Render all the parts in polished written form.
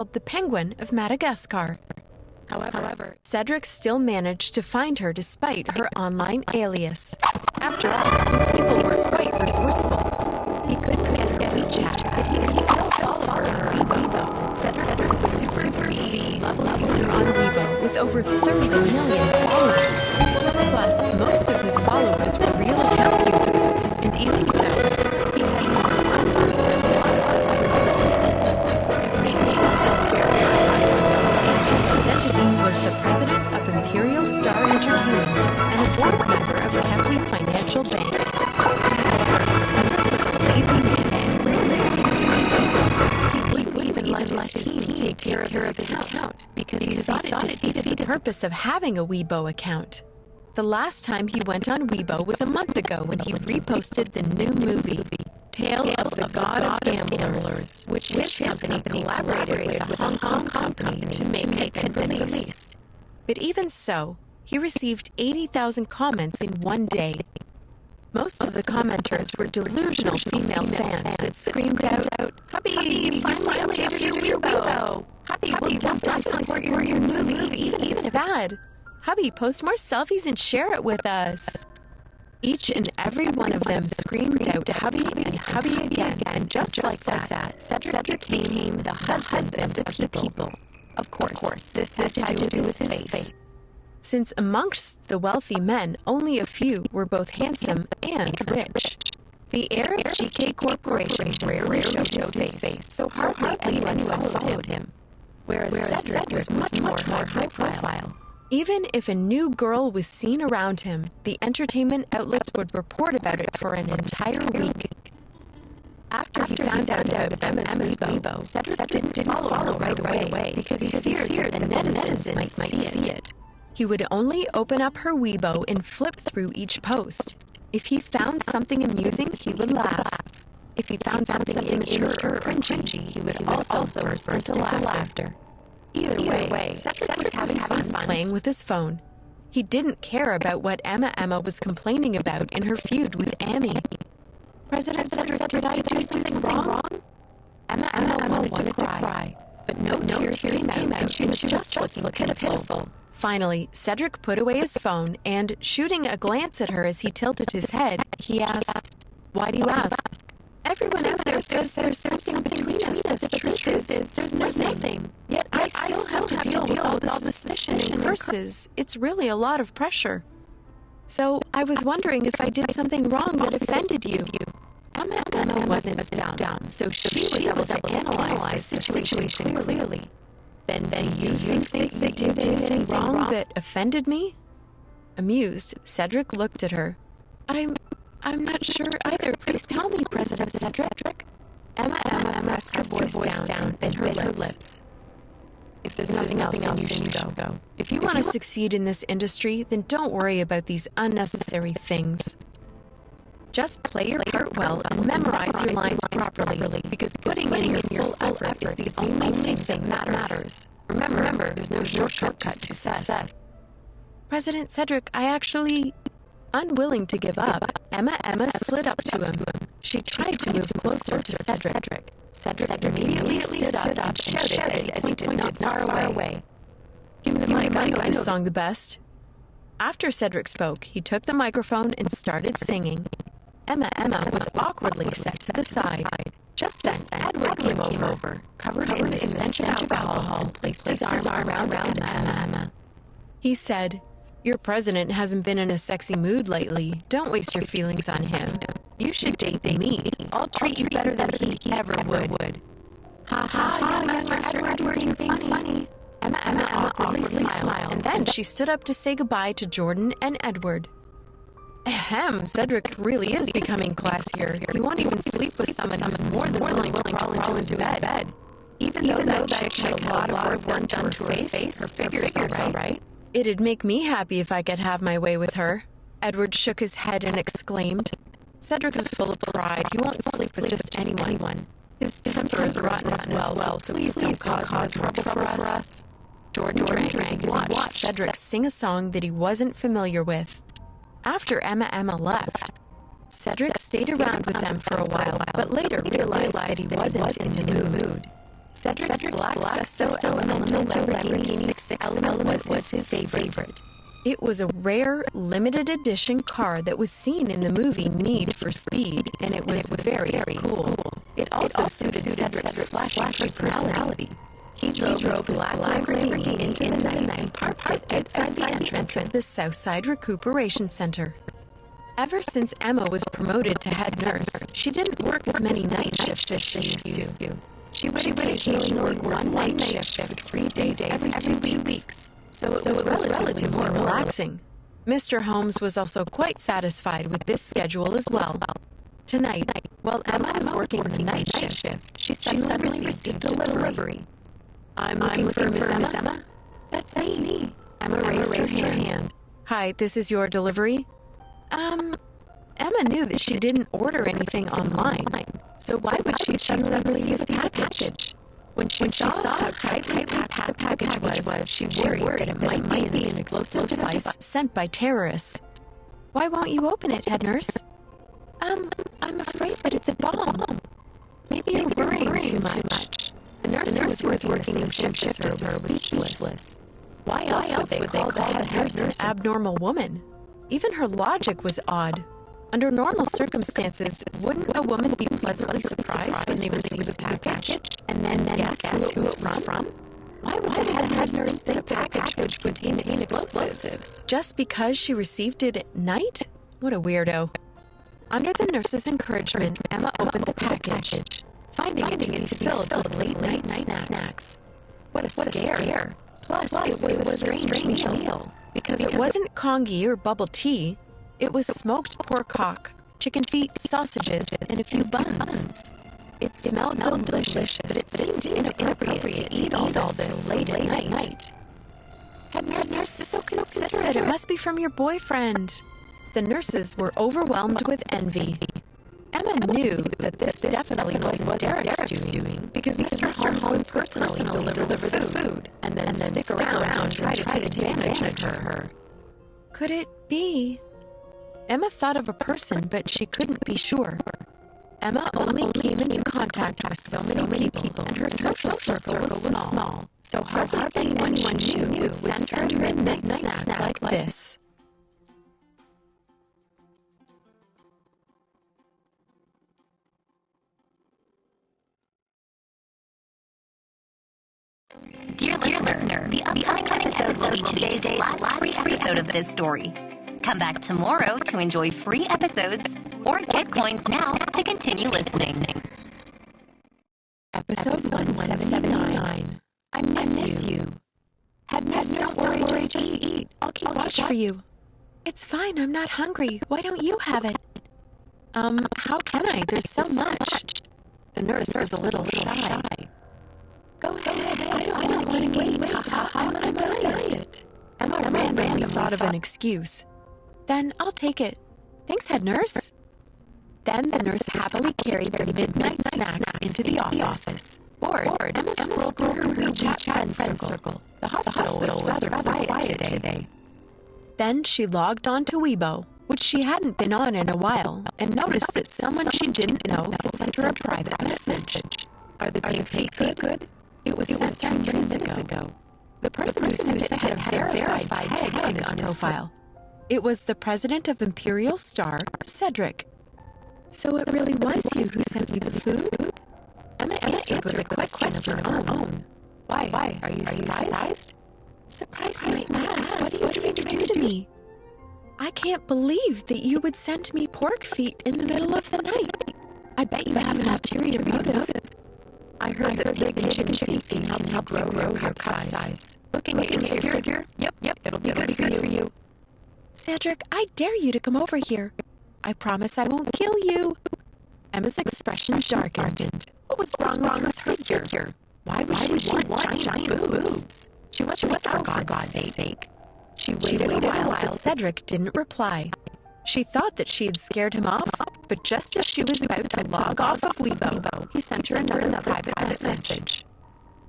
called the Penguin of Madagascar. However, Cedric still managed to find her despite her online alias. After all, these people were quite resourceful. He couldn't get her WeChat, but he could still follow her on Weibo. Cedric was a super lovely user on Weibo with over 30 million followers. Plus, most of his followers were real account users, and even so, he had more followers than a lot of celebrities. His name was also verified. His identity was the president of Imperial Star Entertainment and a board member of Kepley Financial Bank. However, Cedric was a lazy man and rarely used Weibo. He wouldn't even let his team take care of his account because he thought it defeated the purpose of having a Weibo account. The last time he went on Weibo was a month ago when he reposted the new movie, Tale of the God of Gamblers, which his company collaborated with a Hong Kong company to make and release. But even so, he received 80,000 comments in one day. Most of the commenters were delusional female fans that screamed out, "Hubby, you finally updated your Weibo! Hubby, we'll definitely support your new movie, even if it's bad. Hubby, post more selfies and share it with us." Each and every one of them screamed out "Hubby" and "Hubby" again, and just like that, Cedric became the husband of the people. Of course, this had to do with his face. Since amongst the wealthy men, only a few were both handsome and rich. The heir of GK Corporation rarely showed his face, so hardly anyone followed him, whereas Cedric was much more high profile. Even if a new girl was seen around him, the entertainment outlets would report about it for an entire week. After he found out about Emma's Weibo, Cedric didn't follow right away because he feared the netizens might see it. He would only open up her Weibo and flip through each post. If he found something amusing, he would laugh. If he found something immature or cringy, he would also burst into laughter. Either way, Cedric was having fun playing with his phone. He didn't care about what Emma was complaining about in her feud with Amy. "President Cedric, did I do something wrong?" Emma wanted to cry, but no tears came out. She was just looking pitiful. Finally, Cedric put away his phone and, shooting a glance at her as he tilted his head, he asked, "Why do you ask? Everyone out there says there's something between us, but the truth is there's nothing. Yet I still have to deal with all the suspicion and curses. It's really a lot of pressure. So I was wondering if I did something wrong that offended you." Emma wasn't dumb, so she was able to analyze the situation clearly. Then do you think that you did anything wrong that offended me? Amused, Cedric looked at her. I'm not sure either. Please tell me, President Cedric." Emma pressed her voice down and her lips. "If there's nothing else, then you should go. If you want to succeed in this industry, then don't worry about these unnecessary things. Just play your part well and memorize your lines properly, because putting in your full effort is the only thing that matters. Remember, there's no shortcut to success." "President Cedric, I actually..." Unwilling to give up, Emma slid up to him. She tried to move closer to Cedric. Cedric immediately stood up and shouted as he pointed not far away. "Give me the mic, I know this song the best." After Cedric spoke, he took the microphone and started singing. Emma was awkwardly set to the side. Just then, Edward came over, covered in the stench of alcohol, and placed his arm around Emma. He said, "Your president hasn't been in a sexy mood lately. Don't waste your feelings on him. You should date me. I'll treat you better than he ever would." "Ha ha, Mr. Edward, you're being funny." Emma awkwardly smiled, and then she stood up to say goodbye to Jordan and Edward. Ahem, Cedric really is becoming classier. He won't even sleep with someone who's more than willing to crawl into his bed. Even though that chick had a lot of work done to her face, her figure's all right. "It'd make me happy if I could have my way with her." Edward shook his head and exclaimed, "Cedric is full of pride. He won't sleep with just anyone. His temper is rotten as well, so please don't cause trouble for us." Jordan drank and watched Cedric sing a song that he wasn't familiar with. After Emma left, Cedric stayed around with them for a while, but later realized that he wasn't in the mood. Cedric's black Sesto elemental Lamborghini 6 element was his favorite. It was a rare, limited edition car that was seen in the movie Need for Speed, and it was very cool. It also suited Cedric's flashy personality. He drove his black Lamborghini into the night and parked it outside the entrance of the Southside Recuperation Center. Ever since Emma was promoted to head nurse, she didn't work as many night shifts as she used to. She would occasionally work one night shift 3 days every 2 weeks, so it was relatively more relaxing. Mr. Holmes was also quite satisfied with this schedule as well. Tonight, while Emma was working the night shift, she suddenly received a delivery. I'm looking for Miss Emma. That's me. Emma raised her hand. Hi, this is your delivery? Emma knew that she didn't order anything online, so why would she suddenly receive a package? When she saw how tightly packed the package was, she worried that it might be an explosive device sent by terrorists. Why won't you open it, head nurse? I'm afraid that it's a bomb. Maybe you're worrying too much. The nurse who was working the same shift as her was speechless. Why else would they call the head nurse an abnormal woman? Even her logic was odd. Under normal circumstances, wouldn't a woman be pleasantly surprised when they receive a package and then guess who it was from? Why would the head nurse think a package would contain explosives? Just because she received it at night? What a weirdo. Under the nurse's encouragement, Emma opened the package, finding it filled with late-night snacks. What a scare. Plus, it was a strange meal. Because it wasn't congee or bubble tea, it was smoked pork hock, chicken feet, sausages, and a few buns. It smelled delicious, but it seemed inappropriate to eat all this late at night. Head nurse is so considerate. It must be from your boyfriend. The nurses were overwhelmed with envy. Emma knew that this definitely wasn't Derek's doing because Mr. Holmes personally delivered the food and then stick around and try to take advantage of her. Could it be? Emma thought of a person, but she couldn't be sure. Emma only came into contact with so many people, and her social circle was small, so hardly anyone she knew would send her a midnight snack like this. Dear listener, the upcoming episode will be today's last free episode of this story. Come back tomorrow to enjoy free episodes or get coins now to continue listening. Episode 179. I miss you. Head nurse, don't worry, just eat. I'll keep watch for you. It's fine, I'm not hungry. Why don't you have it? How can I? There's so much. The nurse was a little shy. Go ahead. I don't want to gain weight. I'm on a diet. Emma randomly thought of an excuse. Then I'll take it. Thanks, head nurse. Then the nurse happily carried their midnight snacks into the office. Bored, Emma scrolled through her WeChat friend circle. The hospital was rather quiet today. Then she logged on to Weibo, which she hadn't been on in a while, and noticed that someone she didn't know had sent her a private message. Are the feet good? It was sent 3 minutes ago. The person who sent it had a verified tag on his profile. It was the president of Imperial Star, Cedric. So it really was you who sent me the food? Emma answered with a question of her own. Why? Are you surprised? Surprised my ass. What are you trying to do to me? I can't believe that you would send me pork feet in the middle of the night. I bet you have an ulterior motive. I heard that pig and chicken feet can help you grow your cup size. Looking at your figure? Yep, it'll be good for you. Cedric, I dare you to come over here. I promise I won't kill you. Emma's expression darkened. What was wrong with her figure? Why would she want giant boobs? She wasn't for God's sake. She waited a while, but Cedric didn't reply. She thought that she had scared him off, but just as she was about to log off of Weibo, he sent her another private message.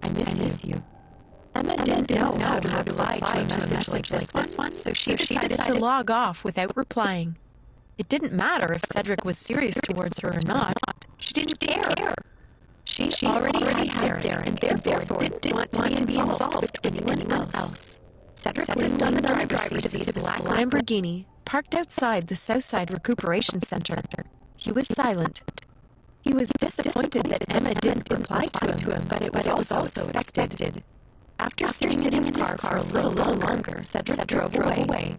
I miss you. Emma didn't know how to reply to a message like this one, so she decided to log off without replying. It didn't matter if Cedric was serious towards her or not. She didn't care. She She already had Darren, and therefore didn't want to be involved with anyone else. Cedric lived on the driver's seat of his black Lamborghini, parked outside the Southside Recuperation Center. He was silent. He was disappointed that Emma didn't reply to him, but it was also expected. After sitting in his car for a little longer, Cedric drove away.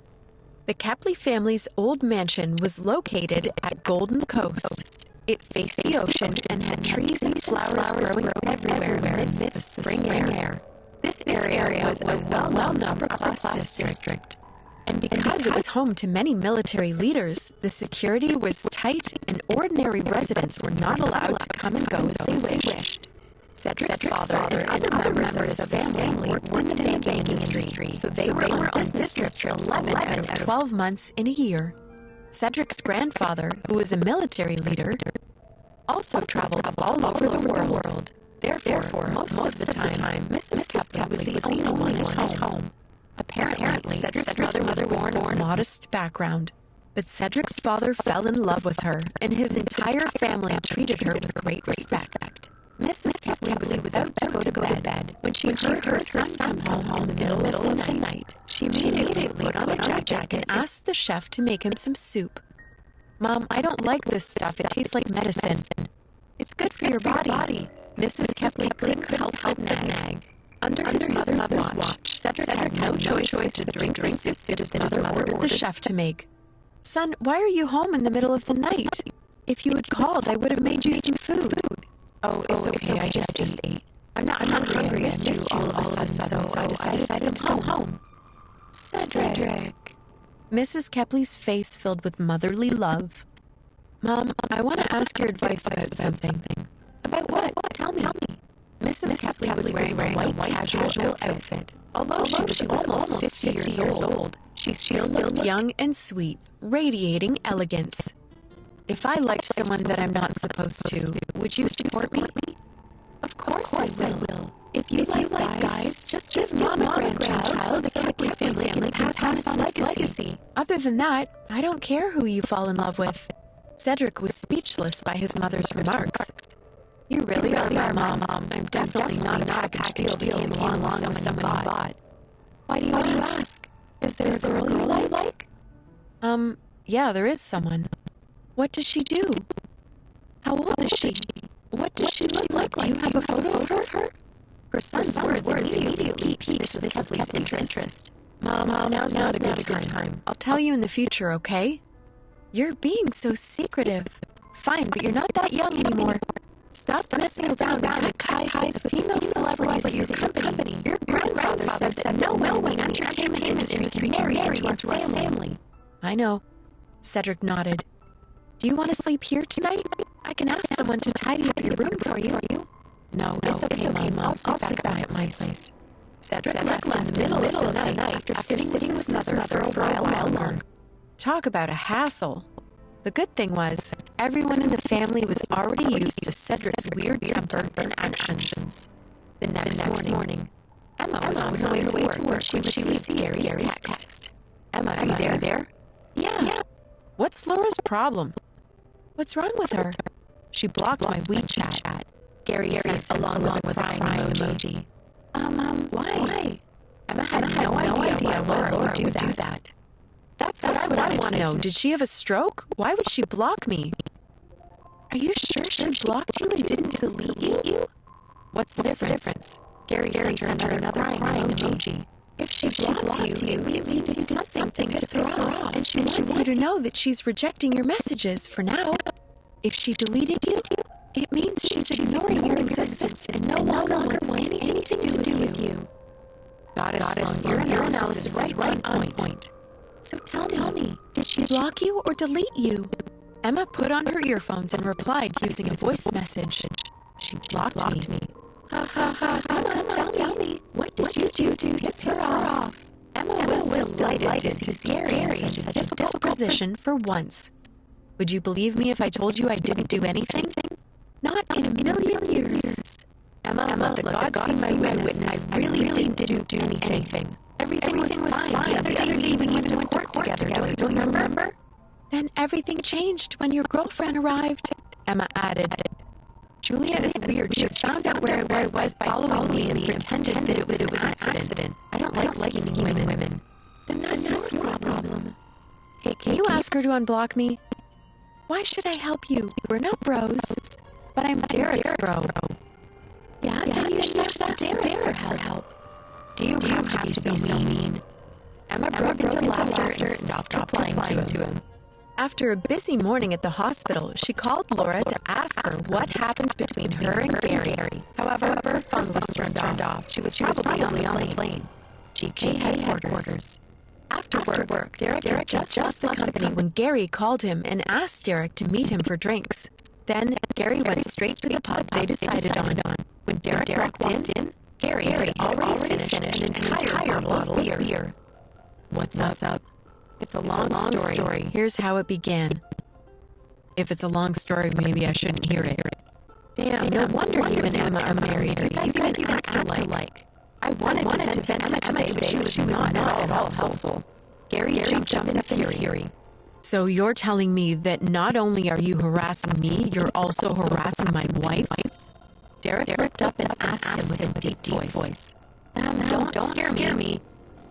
The Capley family's old mansion was located at Golden Coast. It faced the ocean and had trees and flowers growing everywhere amidst the spring air. This area was a well-known upper-class district. And because it was home to many military leaders, the security was tight and ordinary residents were not allowed to come and go as they wished. Cedric's father and other members of the family worked in the banking industry, so they were on this trip for 11 out of 12 months in a year. Cedric's grandfather, who was a military leader, also traveled all over the world. Therefore, most of the time, Mrs. Capley was the only one at home. Apparently, Cedric's mother was born of a modest background, but Cedric's father fell in love with her, and his entire family treated her with great respect. Mrs. Capley was out to go to bed when she heard her son come home in the middle of the night. She immediately put on a jacket and asked the chef to make him some soup. "Mom, I don't like this stuff. It tastes like medicine." "It's good for your body." Mrs. Capley couldn't help but nag. Under his mother's watch, Cedric had no choice to drink the soup his mother ordered the chef to make. "Son, why are you home in the middle of the night? If you had called, I would have made you some food." "Oh, it's okay. I just ate. I'm not hungry. I missed you all of a sudden, so I decided to come home." Cedric. Mrs. Capley's face filled with motherly love. "Mom, I want to ask your advice about something." "About what? Tell me." Mrs. Capley was wearing a white casual outfit. Although she was almost 50 years old, she still looked young and sweet, radiating elegance. "If I liked someone that I'm not supposed to, would you support me?" Of course I will. If you like guys, just give Mom a grandchild so the Capley family can pass on his legacy. Other than that, I don't care who you fall in love with. Cedric was speechless by his mother's remarks. "You really are, Mom. I'm definitely not a package deal that came along with someone you bought." Why do you ask? Is there a girl you like? Yeah, there is someone. What does she do? How old is she? What does she look like? Do you have a photo of her? Her son's words immediately piqued Mrs. Capley's interest. Mom, now's not a good time. I'll tell you in the future, okay? You're being so secretive. Fine, but you're not that young anymore. Stop messing around and cut ties with female celebrities at your company. Your grandfather said no way in the entertainment industry married into our family. I know. Cedric nodded. Do you want to sleep here tonight? I can ask someone to tidy up your room for you. No, it's okay, Mom. I'll sleep back at my place. Cedric left in the middle of the night after sitting with his mother for a while longer. Talk about a hassle. The good thing was, everyone in the family was already used to Cedric's weird temper and actions. The next morning, Emma was on her way to work when she received Gary's text. "Emma, are you there?" Yeah. What's Laura's problem? What's wrong with her? She blocked my WeChat. Gary sent along with a crying emoji. Why? Emma had no idea why Laura would do that. That's what I want to know. Did she have a stroke? Why would she block me? Are you sure she blocked you and didn't delete you? What's the difference? Gary sent her another crying emoji. If she blocked you, it means you did something to piss her off, and she wants you to know that she's rejecting your messages for now. If she deleted you, it means she's ignoring your existence and no longer wants anything to do with you. Got it. Your analysis is right on point. So tell me, did she block you or delete you? Emma put on her earphones and replied using a voice message. She blocked me. Emma, tell me, what did you do to piss her off? Emma was delighted to see Gary in such a difficult position for once. Would you believe me if I told you I didn't do anything? Not in a million years. Emma, the gods be my witness, I really didn't do anything. Everything was fine. The other day we even went to court together, don't you remember? Then everything changed when your girlfriend arrived, Emma added. Julia is weird. She found out where I was by following me and pretended that it was an accident. I don't like scheming women. Then that's your problem. Hey, can you ask her to unblock me? Why should I help you? We're not bros. But I'm Derek's bro. Yeah, then you should ask Derek for help. Do you have to be so mean? Emma broke into laughter and stopped replying to him. After a busy morning at the hospital, she called Laura to ask her what happened between her and Gary. However, her phone was turned off. She was probably on the plane. GK headquarters. After work, Derek just left the company when Gary called him and asked Derek to meet him for drinks. Then Gary went straight to the pub they decided on. When Derek walked in, Gary had already finished an entire bottle of beer. What's up? It's a long story. Here's how it began. If it's a long story, maybe I shouldn't hear it. Damn, no wonder you and Emma are married. You guys even act alike. I wanted to vent to Emma today, but she was not at all helpful. Gary jumped up in fury. So you're telling me that not only are you harassing me, you're also harassing my wife? Derek looked up and asked him with a deep voice. Now, don't scare me.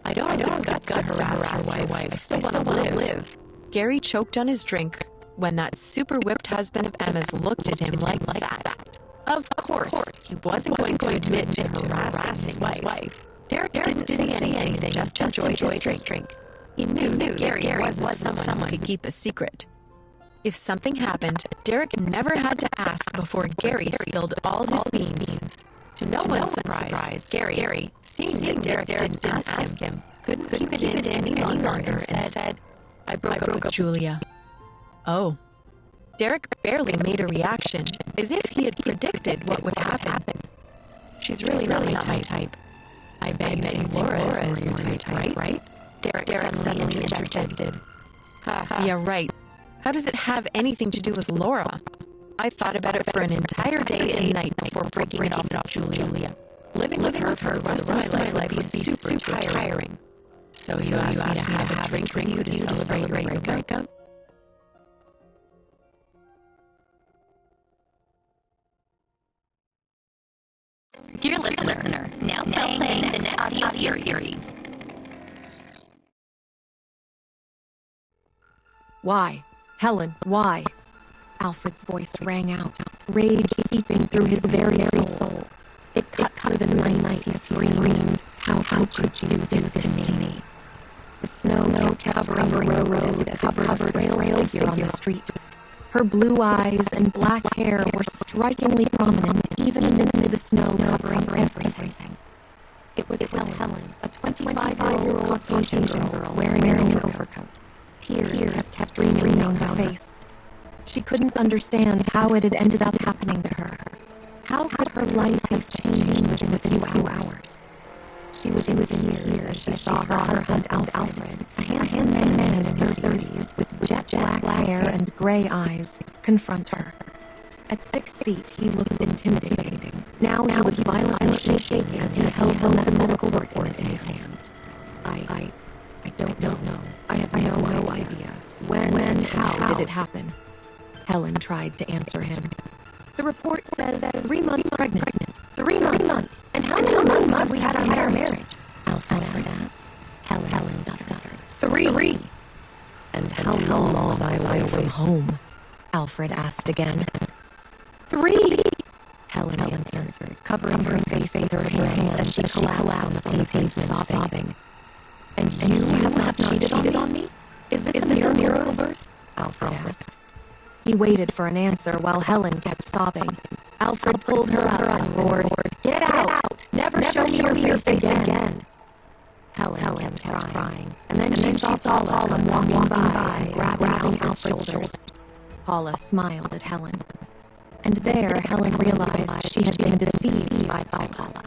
I don't have the guts to harass your wife. I still want to live. Gary choked on his drink when that super-whipped husband of Emma's looked at him like that. Of course, he wasn't going to admit to harassing his wife. Derek didn't say anything, just enjoyed his drink. He knew that Gary wasn't someone who could keep a secret. If something happened, Derek never had to ask before Gary spilled all his beans. To no one's surprise, Gary, seeing that Derek didn't ask him, couldn't keep it in any longer and said, I broke up with Julia. Oh. Derek barely made a reaction, as if he had predicted what would happen. She's really not my type. I bet you Laura is your type, right? Derek suddenly interjected. Yeah, right. How does it have anything to do with Laura? I thought about it for an entire day and night before breaking it off Julia. Living with her for the rest of my life would be super tiring. So you asked me to have a drink with you to celebrate your breakup? Dear listener, now playing the next audio series. Why? Helen, why? Alfred's voice rang out, rage seeping through his very soul. It cut through the night. He screamed, How could you do this to me? The snow kept covering the road as it covered a frail figure on the street. Her blue eyes and black hair were strikingly prominent even amidst the snow covering everything. It was Helen, a 25-year-old Caucasian girl wearing an overcoat. Tears kept streaming down her face. She couldn't understand how it had ended up happening to her. How could her life have changed within a few hours? She was in tears as she saw her husband Alfred, a handsome man in his 30s with jet black hair and gray eyes, confront her. At 6 feet, he looked intimidating. Now he was violently shaking as he held the medical report in his hands. I don't know. I have no idea. When, how did it happen? Helen tried to answer him. The report says 3 months pregnant. 3 months. And how many months have we had our marriage? Alfred asked. Helen stuttered. 3. And how long was I away from home? Alfred asked again. 3. Helen answered, covering her face with her hands as she collapsed on the pavement, sobbing. And you have not cheated on me? Is this a miracle birth? Alfred asked. He waited for an answer while Helen kept sobbing. Alfred pulled her up and roared, Get out! Never show me your face again! Helen kept crying, and then she saw Paula walking by, grabbing Alfred's shoulders. Paula smiled at Helen. And there, Helen realized she had been deceived by Paula.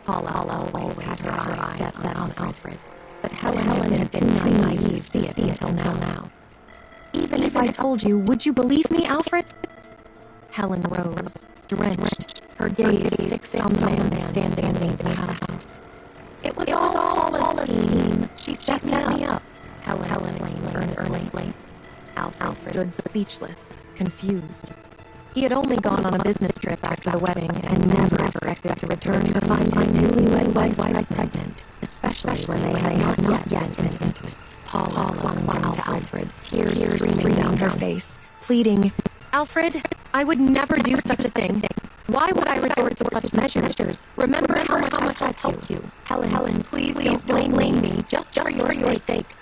Paula always had her eyes set on Alfred, but Helen had been too naive to see it until now. Even if I told you, would you believe me, Alfred? Helen rose, drenched, her gaze fixed on the man standing in the house. It was all a scheme. She set me up, Helen explained earnestly. Alfred stood speechless, confused. He had only gone on a business trip after the wedding and never expected to return to find his newlywed wife pregnant, especially when they had not yet been intimate. Paula clung to Alfred, tears streaming down her face, pleading, "Alfred, I would never do such a thing. Why would I resort to such measures? Remember how much I've helped you. Helen, please don't blame me, just for your sake."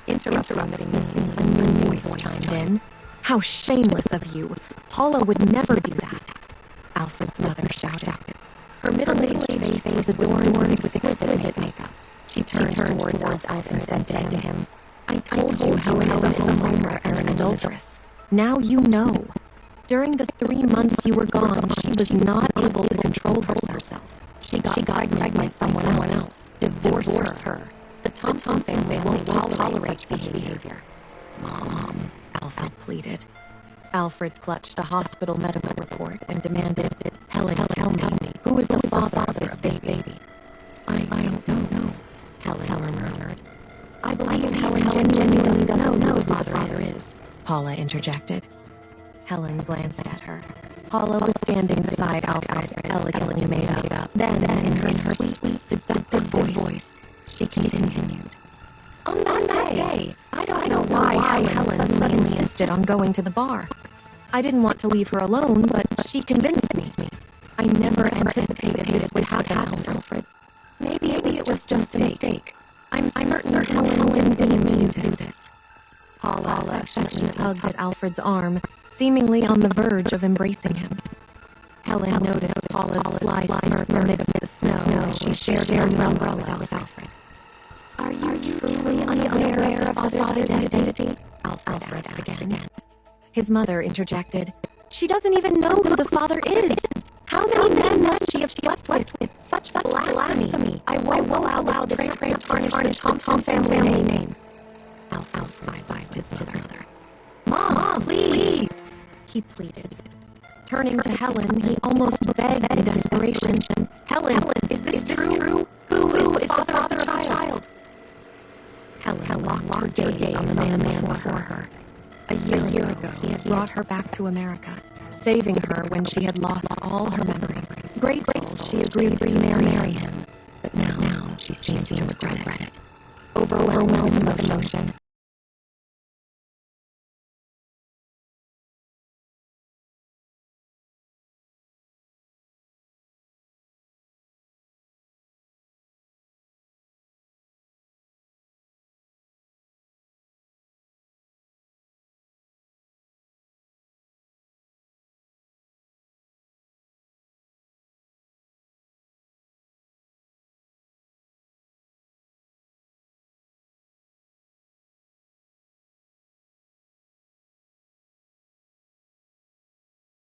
Interrupting the scene, a new voice chimed in. "How shameless of you. Paula would never do that," Alfred's mother shouted. Her middle-aged face was adorned with exquisite makeup. She turned towards Alfred and said to him, "I told you Helen is a homewrecker and an adulteress. Now you know. During the 3 months you were gone, she was not able to control herself. She got pregnant by someone else, divorced her. The Thompson family won't tolerate such behavior." "Mom," Alfred pleaded. Alfred clutched a hospital medical report and demanded, "Helen, tell me, who is the father of this baby?" I don't know," Helen murmured. "I believe Helen genuinely doesn't know who the father is," Paula interjected. Helen glanced at her. Paula was standing beside Alfred, elegantly made up. Then, in her sweet, seductive voice, she continued, "On that day, I don't know why Helen suddenly insisted on going to the bar. I didn't want to leave her alone, but she convinced me. I never anticipated this would happen, Alfred. Maybe it was just a mistake. I'm certain Helen didn't mean to do this." Paula affectionately tugged at Alfred's arm, seemingly on the verge of embracing him. Helen noticed Paula's sly smirk amidst the snow as she shared her umbrella with Alfred. "Are you truly unaware of the father's identity?" Alfred asked again. His mother interjected, "She doesn't even know who the father is. How many men must she have slept with? Such blasphemy. I won't allow this to tarnish the Tom family name." Alfred sized his mother. Mom, please," he pleaded. Turning to Helen, he almost begged in desperation, Helen, is this true? Who is the father of the child?" Helen locked her gaze on the man before her. A year ago, he had brought her back to America, saving her when she had lost all her memories. Grateful, she agreed to marry him. But now she seemed to regret it. Overwhelmed with emotion,